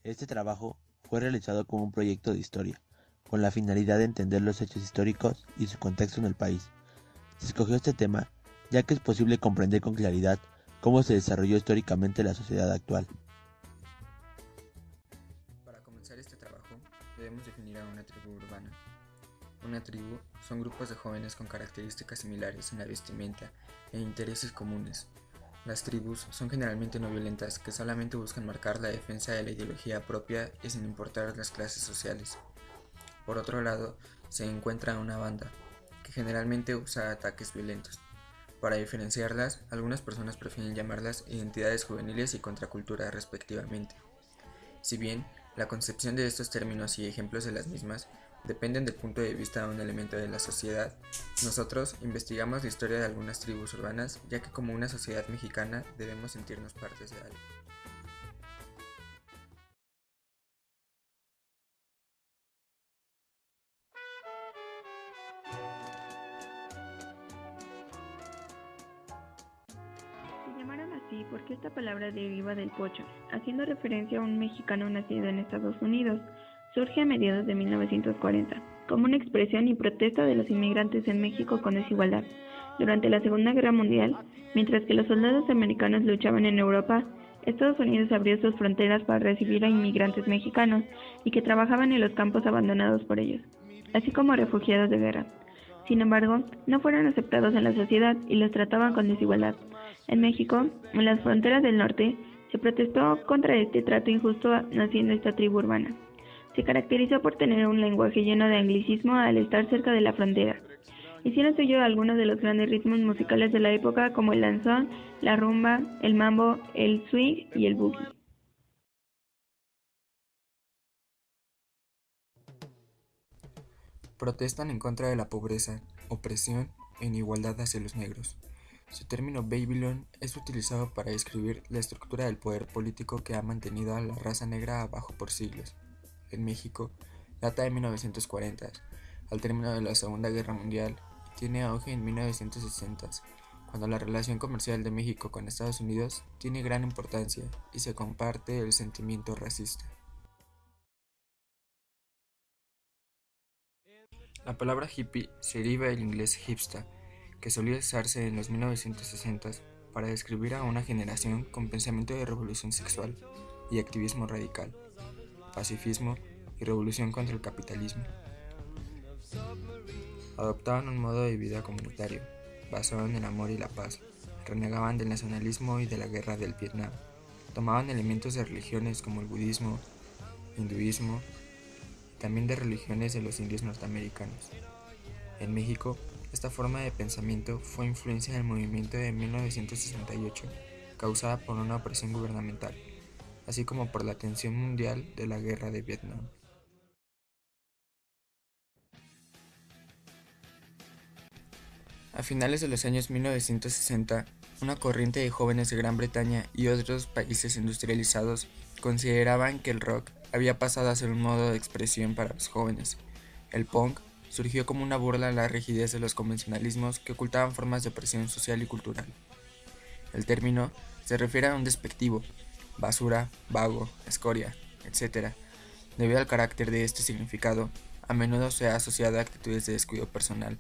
Este trabajo fue realizado como un proyecto de historia, con la finalidad de entender los hechos históricos y su contexto en el país. Se escogió este tema ya que es posible comprender con claridad cómo se desarrolló históricamente la sociedad actual. Para comenzar este trabajo, debemos definir a una tribu urbana. Una tribu son grupos de jóvenes con características similares en la vestimenta e intereses comunes. Las tribus son generalmente no violentas que solamente buscan marcar la defensa de la ideología propia y sin importar las clases sociales. Por otro lado, se encuentra una banda, que generalmente usa ataques violentos. Para diferenciarlas, algunas personas prefieren llamarlas identidades juveniles y contracultura respectivamente. Si bien la concepción de estos términos y ejemplos de las mismas dependen del punto de vista de un elemento de la sociedad, nosotros investigamos la historia de algunas tribus urbanas, ya que como una sociedad mexicana debemos sentirnos partes de algo. Se llamaron así porque esta palabra deriva del pocho, haciendo referencia a un mexicano nacido en Estados Unidos. Surge a mediados de 1940, como una expresión y protesta de los inmigrantes en México con desigualdad. Durante la Segunda Guerra Mundial, mientras que los soldados americanos luchaban en Europa, Estados Unidos abrió sus fronteras para recibir a inmigrantes mexicanos y que trabajaban en los campos abandonados por ellos, así como refugiados de guerra. Sin embargo, no fueron aceptados en la sociedad y los trataban con desigualdad. En México, en las fronteras del norte, se protestó contra este trato injusto naciendo esta tribu urbana. Se caracterizó por tener un lenguaje lleno de anglicismo al estar cerca de la frontera. Hicieron suyo algunos de los grandes ritmos musicales de la época como el danzón, la rumba, el mambo, el swing y el boogie. Protestan en contra de la pobreza, opresión e inigualdad hacia los negros. Su término Babylon es utilizado para describir la estructura del poder político que ha mantenido a la raza negra abajo por siglos. En México, data de 1940, al término de la Segunda Guerra Mundial, y tiene auge en 1960, cuando la relación comercial de México con Estados Unidos tiene gran importancia y se comparte el sentimiento racista. La palabra hippie se deriva del inglés hipster, que solía usarse en los 1960 para describir a una generación con pensamiento de revolución sexual y activismo radical, pacifismo y revolución contra el capitalismo. Adoptaban un modo de vida comunitario, basado en el amor y la paz, renegaban del nacionalismo y de la guerra del Vietnam, tomaban elementos de religiones como el budismo, hinduismo, y también de religiones de los indios norteamericanos. En México, esta forma de pensamiento fue influencia del movimiento de 1968, causada por una opresión gubernamental, así como por la tensión mundial de la guerra de Vietnam. A finales de los años 1960, una corriente de jóvenes de Gran Bretaña y otros países industrializados consideraban que el rock había pasado a ser un modo de expresión para los jóvenes. El punk surgió como una burla a la rigidez de los convencionalismos que ocultaban formas de opresión social y cultural. El término se refiere a un despectivo, basura, vago, escoria, etc. Debido al carácter de este significado, a menudo se ha asociado a actitudes de descuido personal.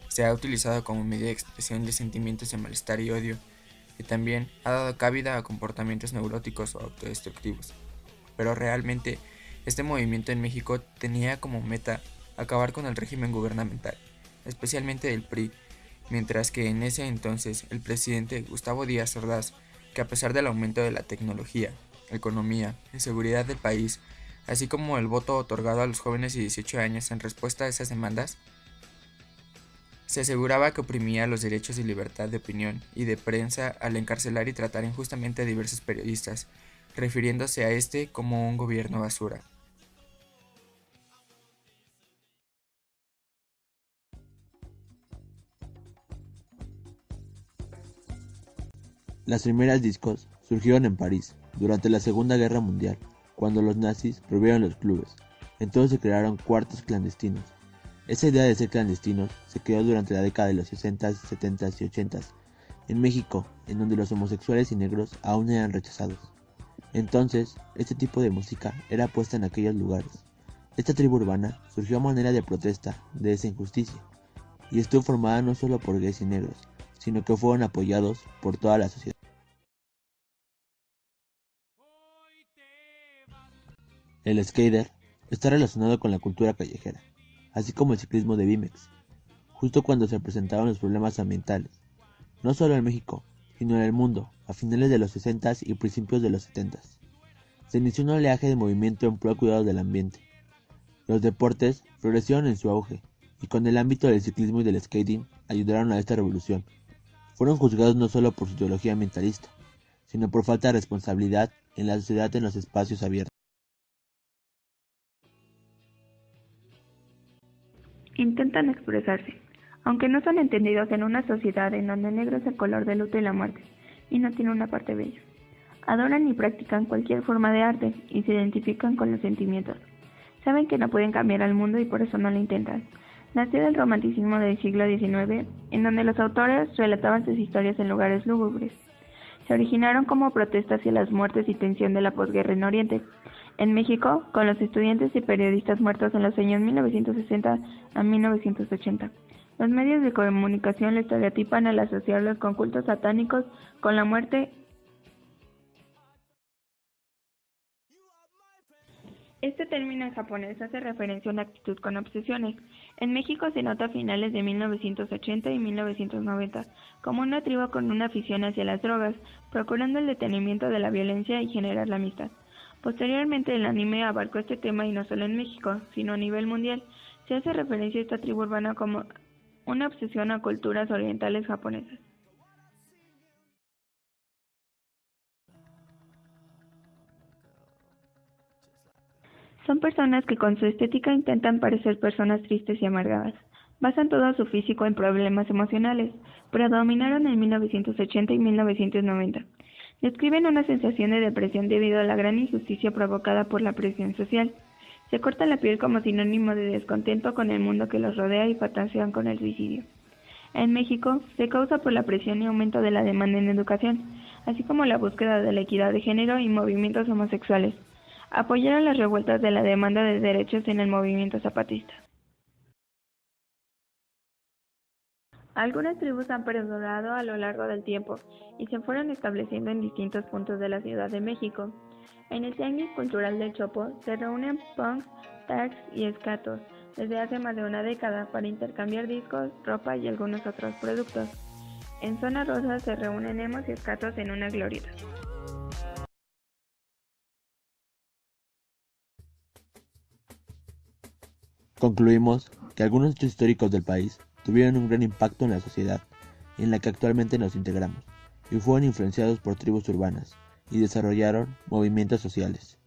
Se ha utilizado como medio de expresión de sentimientos de malestar y odio, y también ha dado cabida a comportamientos neuróticos o autodestructivos. Pero realmente, este movimiento en México tenía como meta acabar con el régimen gubernamental, especialmente del PRI, mientras que en ese entonces el presidente Gustavo Díaz Ordaz, que a pesar del aumento de la tecnología, economía y seguridad del país, así como el voto otorgado a los jóvenes de 18 años en respuesta a esas demandas, se aseguraba que oprimía los derechos de libertad de opinión y de prensa al encarcelar y tratar injustamente a diversos periodistas, refiriéndose a este como un gobierno basura. Las primeras discos surgieron en París, durante la Segunda Guerra Mundial, cuando los nazis prohibieron los clubes. Entonces se crearon cuartos clandestinos. Esa idea de ser clandestinos se creó durante la década de los 60s, 70s y 80s, en México, en donde los homosexuales y negros aún eran rechazados. Entonces, este tipo de música era puesta en aquellos lugares. Esta tribu urbana surgió a manera de protesta de esa injusticia, y estuvo formada no solo por gays y negros, sino que fueron apoyados por toda la sociedad. El skater está relacionado con la cultura callejera, así como el ciclismo de BMX, justo cuando se presentaron los problemas ambientales, no solo en México, sino en el mundo, a finales de los 60s y principios de los 70s. Se inició un oleaje de movimiento en pro del cuidado del ambiente. Los deportes florecieron en su auge, y con el ámbito del ciclismo y del skating ayudaron a esta revolución. Fueron juzgados no solo por su ideología ambientalista, sino por falta de responsabilidad en la sociedad en los espacios abiertos. Intentan expresarse, aunque no son entendidos en una sociedad en donde el negro es el color del luto y la muerte, y no tiene una parte bella. Adoran y practican cualquier forma de arte, y se identifican con los sentimientos. Saben que no pueden cambiar al mundo y por eso no lo intentan. Nació del romanticismo del siglo XIX, en donde los autores relataban sus historias en lugares lúgubres. Se originaron como protesta hacia las muertes y tensión de la posguerra en Oriente. En México, con los estudiantes y periodistas muertos en los años 1960 a 1980. Los medios de comunicación le estereotipan al asociarlos con cultos satánicos, con la muerte. Este término en japonés hace referencia a una actitud con obsesiones. En México se nota a finales de 1980 y 1990 como una tribu con una afición hacia las drogas, procurando el detenimiento de la violencia y generar la amistad. Posteriormente el anime abarcó este tema y no solo en México, sino a nivel mundial. Se hace referencia a esta tribu urbana como una obsesión a culturas orientales japonesas. Son personas que con su estética intentan parecer personas tristes y amargadas. Basan todo su físico en problemas emocionales. Predominaron en 1980 y 1990. Describen una sensación de depresión debido a la gran injusticia provocada por la presión social. Se cortan la piel como sinónimo de descontento con el mundo que los rodea y fantasean con el suicidio. En México, se causa por la presión y aumento de la demanda en educación, así como la búsqueda de la equidad de género y movimientos homosexuales. Apoyaron las revueltas de la demanda de derechos en el movimiento zapatista. Algunas tribus han perdurado a lo largo del tiempo y se fueron estableciendo en distintos puntos de la Ciudad de México. En el Tianguis Cultural del Chopo se reúnen punks, tags y skatos desde hace más de una década para intercambiar discos, ropa y algunos otros productos. En Zona Rosa se reúnen emos y skatos en una glorieta. Concluimos que algunos hechos históricos del país tuvieron un gran impacto en la sociedad en la que actualmente nos integramos y fueron influenciados por tribus urbanas y desarrollaron movimientos sociales.